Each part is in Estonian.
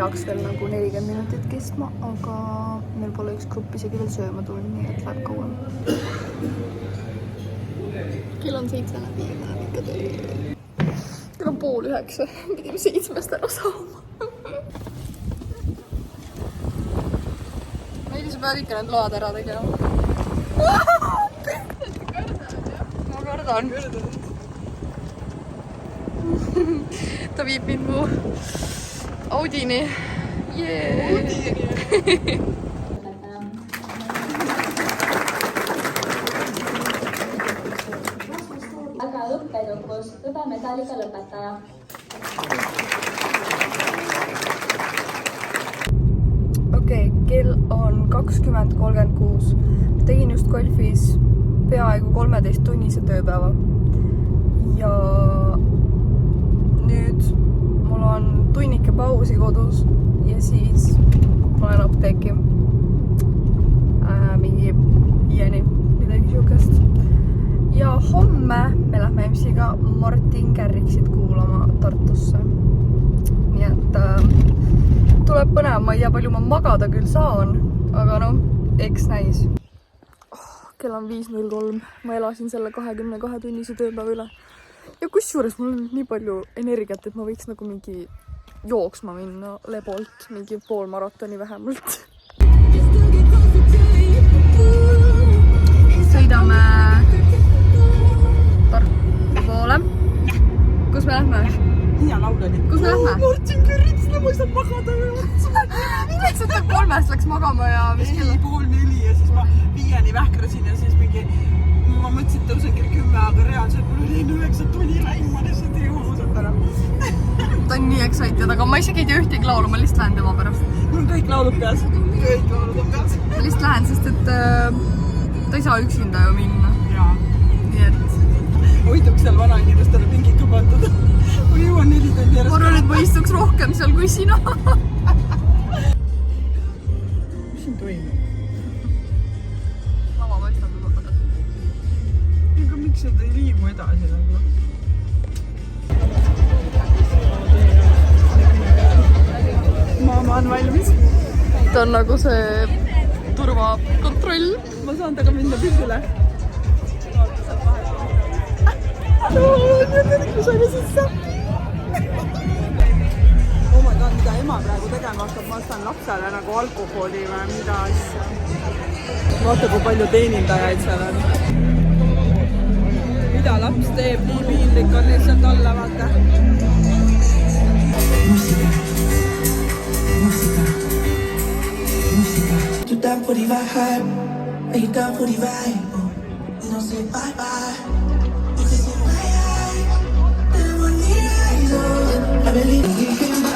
peaks veel nagu 40 minutit kestma, aga meil pole üks grupp isegi veel sööma tulnud, nii et läheb kauem. Kell on 7 läbi ja me oleme ikka tööl. Kell on 8:30, pidime 7 ära saama. Meili, sa pead ikka need load ära tegema. Ma kardan. Ta viib mind mu Audini. Aga õppejukus hõbemedaliga lõpetaja. Okei, kell on 20:36. Tegin just golfis peaaegu 13-tunnise tööpäeva. Ja nüüd mul on tunnike pausi kodus ja siis ma olen apteeki mingi 5-ni, midagi siukest. Ja homme me lähme MC-ga Martin Garrixit kuulama Tartusse. Nii et tuleb põnev, ma ei tea palju ma magada küll saan, aga noh, eks näis. Kell on 5:03, ma elasin selle 22-tunnise tööpäeva üle. Ja kusjuures mul on nii palju energiat, et ma võiks nagu mingi jooksma minna lebolt, mingi pool maratoni vähemalt. Sõidame Tartu poole. Kus me lähme? Hea laul oli. Kus me lähme? Martin Garrixile ma ei saa magada üle. Milleks ta 3-st läks magama ja mis kell on? 3:30 ja siis ma 5-ni vähkrasin ja siis mingi ma mõtlesin, et tõusen kell 10, aga reaalselt mul oli 9 tuli läinud, ma lihtsalt ei jõudnud ära. Ta on nii excited, aga ma isegi ei tea ühtegi laulu, ma lihtsalt lähen tema pärast. Mul on kõik laulud peas. Kõik laulud on peas. Ma lihtsalt lähen, sest et ta ei saa üksinda ju minna. Jaa. Nii et hoiduks seal vanainimestele pingika pandud. Ma jõuan 4 tundi järjest. ma arvan, et ma istuks rohkem seal kui sina. Mis siin toimub? Lava paistab juba pärast. Ega miks nad ei liigu edasi nagu? Maama on valmis. Ta on nagu see turvakontroll. Ma saan taga minna pildile. Me saime sisse. Oh my god, mida ema praegu tegema hakkab, ma ostan lapsele nagu alkoholi või mida asja. Vaata, kui palju teenindajaid seal on. Mida laps teeb, nii piinlik on lihtsalt olla, vaata. You down for the vibe? Are you down for the vibe? You don't say bye-bye. You can say bye-bye. Never need eyes on. I believe you can buy.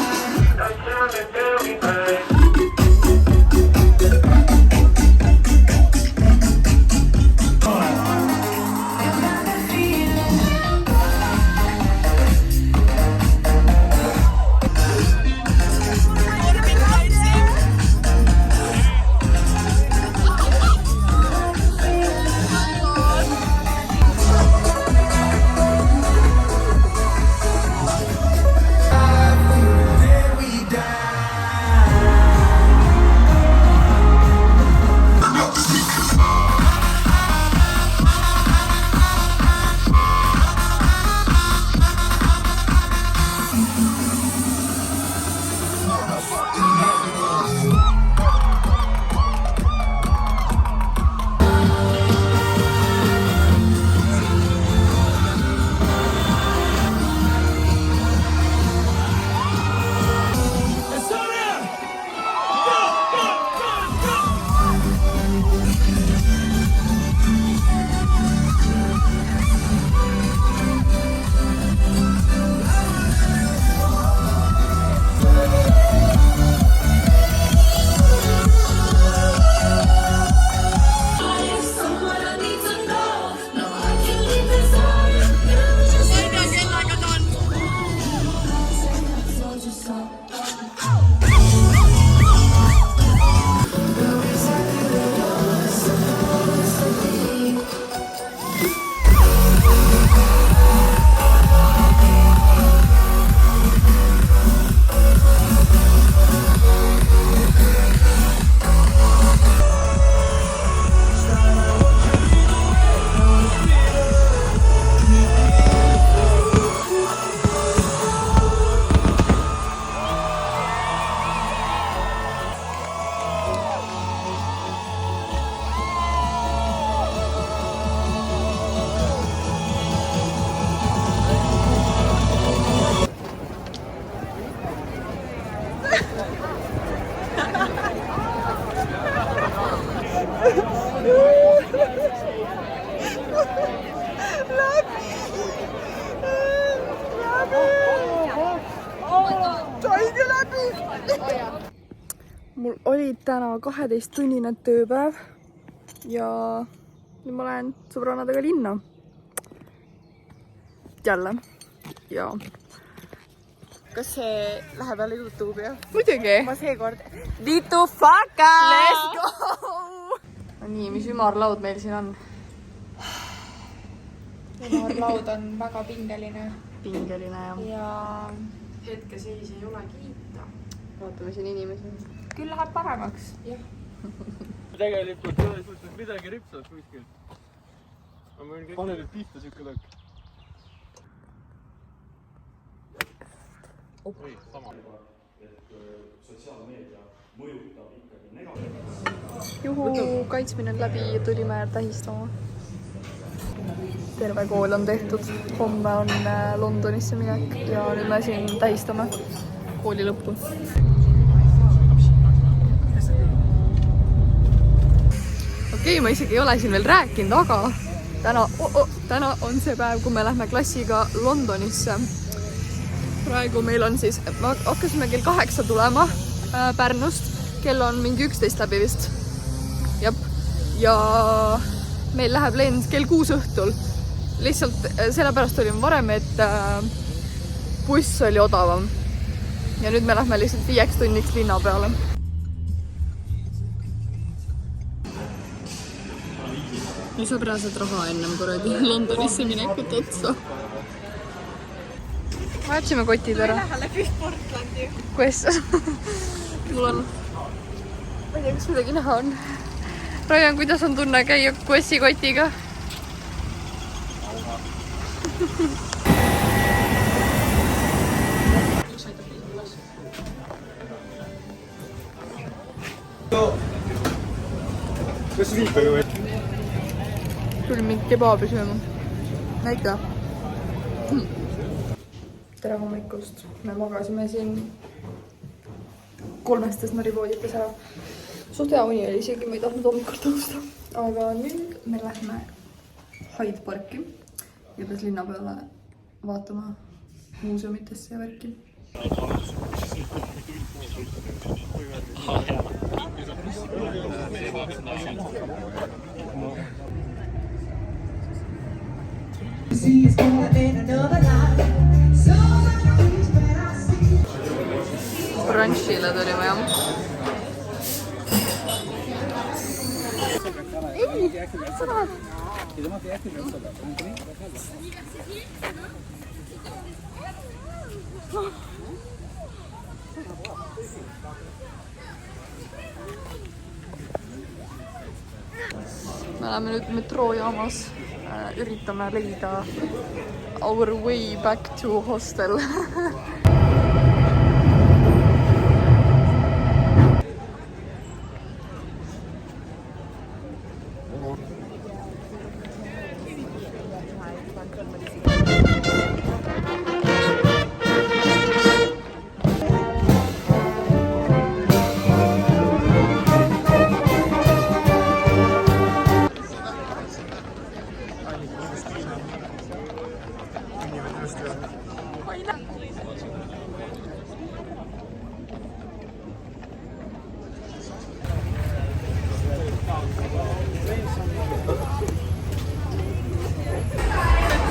mul oli täna 12-tunnine tööpäev ja nüüd ma lähen sõbrannadega linna. Jälle. Ja. kas see läheb jälle YouTube'i, jah? Muidugi. Ma seekord Vitu Faka! Let's go! No nii, mis ümarlaud meil siin on? Ümarlaud on väga pingeline Pingeline ja ja hetkeseis ei ole kiita. vaatame siin inimesi. Küll läheb paremaks. Tegelikult ei ole suhtes midagi ripsas kuskil. Pane nüüd pihta siuke lõk. Juhu kaitsmine on läbi ja tulime tähistama. Terve kool on tehtud. Homme on Londonisse minek ja nüüd me siin tähistame kooli lõppu. Okei, ma isegi ei ole siin veel rääkinud, aga täna on see päev, kui me lähme klassiga Londonisse. Praegu meil on siis, me hakkasime kell 8 tulema Pärnust, kell on mingi 11 läbi vist. Ja meil läheb lend kell 6 õhtul. Lihtsalt sellepärast olime varem, et buss oli odavam. Ja nüüd me lähme lihtsalt 5 tunniks linna peale. Me saab reaalselt raha ennem kuradi Londonisse minekut otsa. Vajatsime kotid ära. Lähe läbi Portlandi. Kuidas? Mul on... Ma ei tea, kas midagi näha on. Raian, kuidas on tunne käia Quessi kotiga? Kas viipaga või? Tuli mind kebaabi sööma. Näita. Tere hommikust. Me magasime siin 3 narivoodites ära. Suht hea uni oli, isegi ma ei tahtnud hommikul tõusta. Aga nüüd me lähme Hyde Parki ja peas linna peale vaatama muuseumitesse ja värki. Brunchile tulime, jah. Ei, sa tahad? Me oleme nüüd metroojaamas, üritame leida our way back to hostel.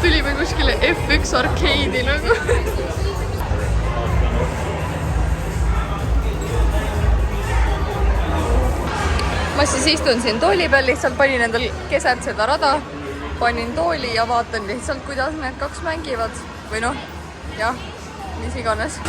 Tulime kuskile F1 arkeidi nagu. Ma siis istun siin tooli peal, lihtsalt panin endal keset seda rada, panin tooli ja vaatan lihtsalt, kuidas need 2 mängivad. Või noh, jah, mis iganes.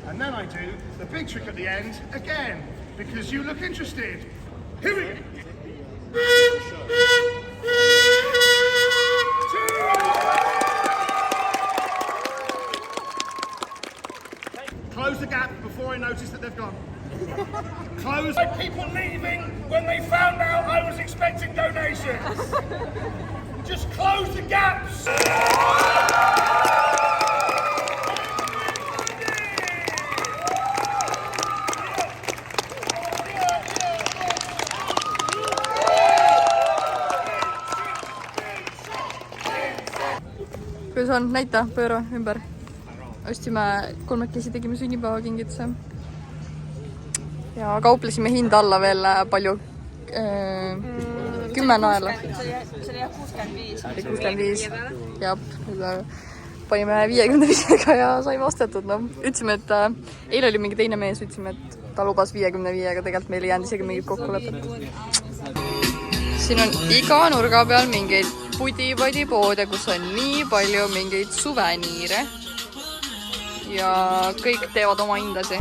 And then I do the big trick at the end again, because you look interested. Here we go. They've gone. Close. People leaving when they found out I was expecting donations. Just close the gaps. kuidas on, näita, pööra ümber. Ostsime, kolmekesi tegime sünnipäevakingituse. Ja kauplesime hinda alla veel palju. 10 naela. see oli jah 65. 65. Jah, panime 55-ga ja saime ostetud. No. Ütlesime, et eile oli mingi teine mees, ütlesime, et ta lubas 55-ga, tegelikult meil ei jäänud isegi mingit kokkulepet. Siin on iga nurga peal mingeid pudi-padi-poode, kus on nii palju mingeid suveniire. Ja kõik teevad oma hindasi.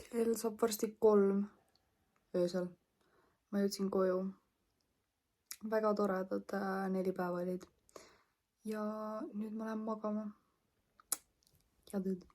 Kell saab varsti 3 öösel. Ma jõudsin koju. Väga toredad 4 päeva olid. Ja nüüd ma lähen magama. Head ööd.